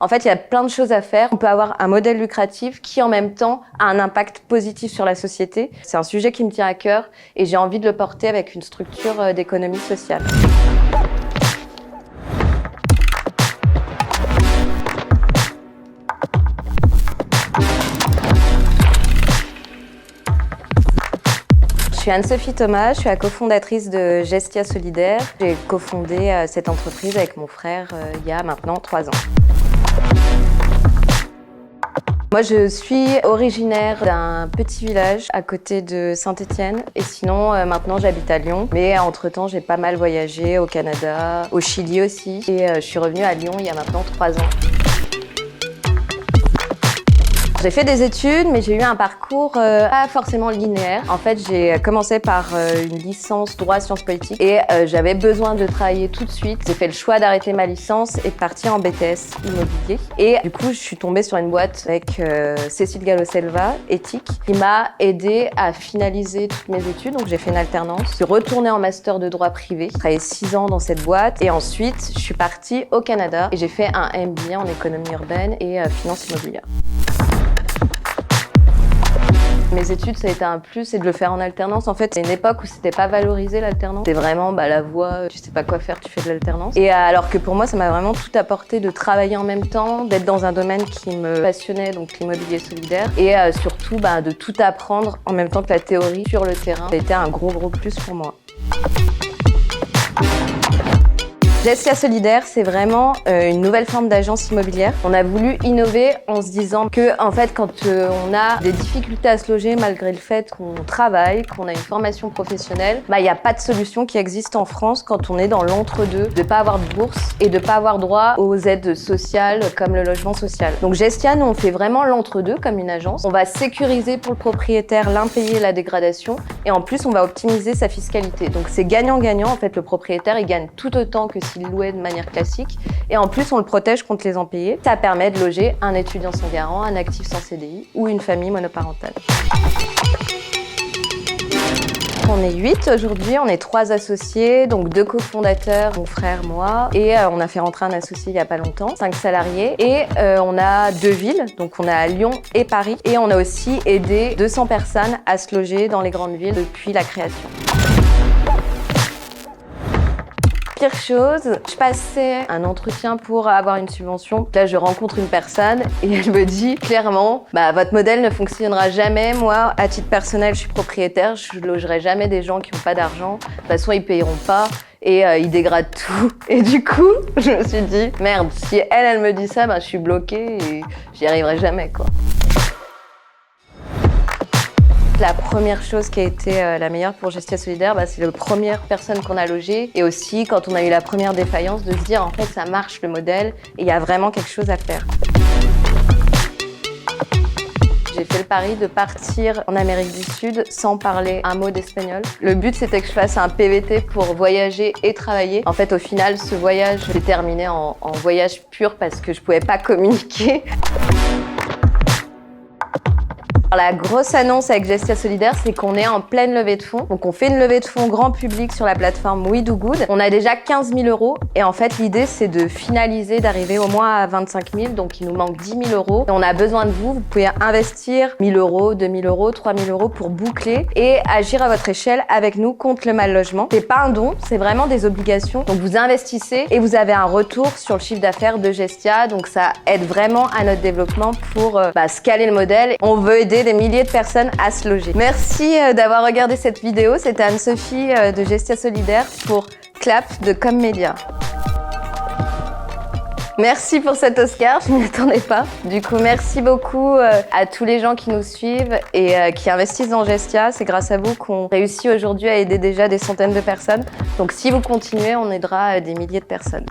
En fait, il y a plein de choses à faire. On peut avoir un modèle lucratif qui, en même temps, a un impact positif sur la société. C'est un sujet qui me tient à cœur et j'ai envie de le porter avec une structure d'économie sociale. Je suis Anne-Sophie Thomas, je suis la cofondatrice de Gestia Solidaire. J'ai cofondé cette entreprise avec mon frère il y a maintenant 3 ans. Moi, je suis originaire d'un petit village à côté de Saint-Étienne et sinon, maintenant, j'habite à Lyon. Mais entre-temps, j'ai pas mal voyagé au Canada, au Chili aussi et je suis revenue à Lyon il y a maintenant 3 ans. J'ai fait des études, mais j'ai eu un parcours pas forcément linéaire. En fait, j'ai commencé par une licence droit sciences politiques et j'avais besoin de travailler tout de suite. J'ai fait le choix d'arrêter ma licence et de partir en BTS immobilier. Et du coup, je suis tombée sur une boîte avec Cécile Gallo-Selva, Éthique, qui m'a aidée à finaliser toutes mes études. Donc, j'ai fait une alternance. Je suis retournée en master de droit privé. J'ai travaillé 6 ans dans cette boîte et ensuite, je suis partie au Canada et j'ai fait un MBA en économie urbaine et finance immobilière. Mes études, ça a été un plus, et de le faire en alternance. En fait, c'est une époque où c'était pas valorisé l'alternance. C'était vraiment la voie, tu sais pas quoi faire, tu fais de l'alternance. Et alors que pour moi, ça m'a vraiment tout apporté de travailler en même temps, d'être dans un domaine qui me passionnait, donc l'immobilier solidaire, et surtout de tout apprendre en même temps que la théorie sur le terrain. Ça a été un gros plus pour moi. Gestia Solidaire, c'est vraiment une nouvelle forme d'agence immobilière. On a voulu innover en se disant que, en fait, quand on a des difficultés à se loger, malgré le fait qu'on travaille, qu'on a une formation professionnelle, il n'y a pas de solution qui existe en France quand on est dans l'entre-deux, de pas avoir de bourse et de pas avoir droit aux aides sociales comme le logement social. Donc Gestia, nous, on fait vraiment l'entre-deux comme une agence. On va sécuriser pour le propriétaire l'impayé et la dégradation et en plus, on va optimiser sa fiscalité. Donc c'est gagnant-gagnant. En fait, le propriétaire, il gagne tout autant que s'il louait de manière classique. Et en plus, on le protège contre les impayés. Ça permet de loger un étudiant sans garant, un actif sans CDI ou une famille monoparentale. On est 8 aujourd'hui, on est 3 associés, donc 2 cofondateurs, mon frère, moi, et on a fait rentrer un associé il n'y a pas longtemps, 5 salariés, et on a 2 villes, donc on a Lyon et Paris, et on a aussi aidé 200 personnes à se loger dans les grandes villes depuis la création. Pire chose, je passais un entretien pour avoir une subvention. Là, je rencontre une personne et elle me dit clairement votre modèle ne fonctionnera jamais. Moi, à titre personnel, je suis propriétaire, je ne logerai jamais des gens qui n'ont pas d'argent. De toute façon, ils ne payeront pas et ils dégradent tout. Et du coup, je me suis dit, merde, si elle me dit ça, je suis bloquée et j'y arriverai jamais, quoi. La première chose qui a été la meilleure pour Gestia Solidaire, c'est la première personne qu'on a logée et aussi quand on a eu la première défaillance de se dire en fait ça marche le modèle et il y a vraiment quelque chose à faire. J'ai fait le pari de partir en Amérique du Sud sans parler un mot d'espagnol. Le but, c'était que je fasse un PVT pour voyager et travailler. En fait, au final, ce voyage s'est terminé en voyage pur parce que je pouvais pas communiquer. La grosse annonce avec Gestia Solidaire, c'est qu'on est en pleine levée de fonds. Donc on fait une levée de fonds grand public sur la plateforme We Do Good. On a déjà 15 000 € et en fait l'idée c'est de finaliser, d'arriver au moins à 25 000. Donc il nous manque 10 000 €. Et on a besoin de vous. Vous pouvez investir 1 000 €, 2 000 €, 3 000 € pour boucler et agir à votre échelle avec nous contre le mal logement. C'est pas un don, c'est vraiment des obligations. Donc vous investissez et vous avez un retour sur le chiffre d'affaires de Gestia. Donc ça aide vraiment à notre développement pour scaler le modèle. On veut aider des milliers de personnes à se loger. Merci d'avoir regardé cette vidéo. C'était Anne-Sophie de Gestia Solidaire pour Clap de Comme Média. Merci pour cet Oscar, je ne m'y attendais pas. Du coup, merci beaucoup à tous les gens qui nous suivent et qui investissent dans Gestia. C'est grâce à vous qu'on réussit aujourd'hui à aider déjà des centaines de personnes. Donc si vous continuez, on aidera des milliers de personnes.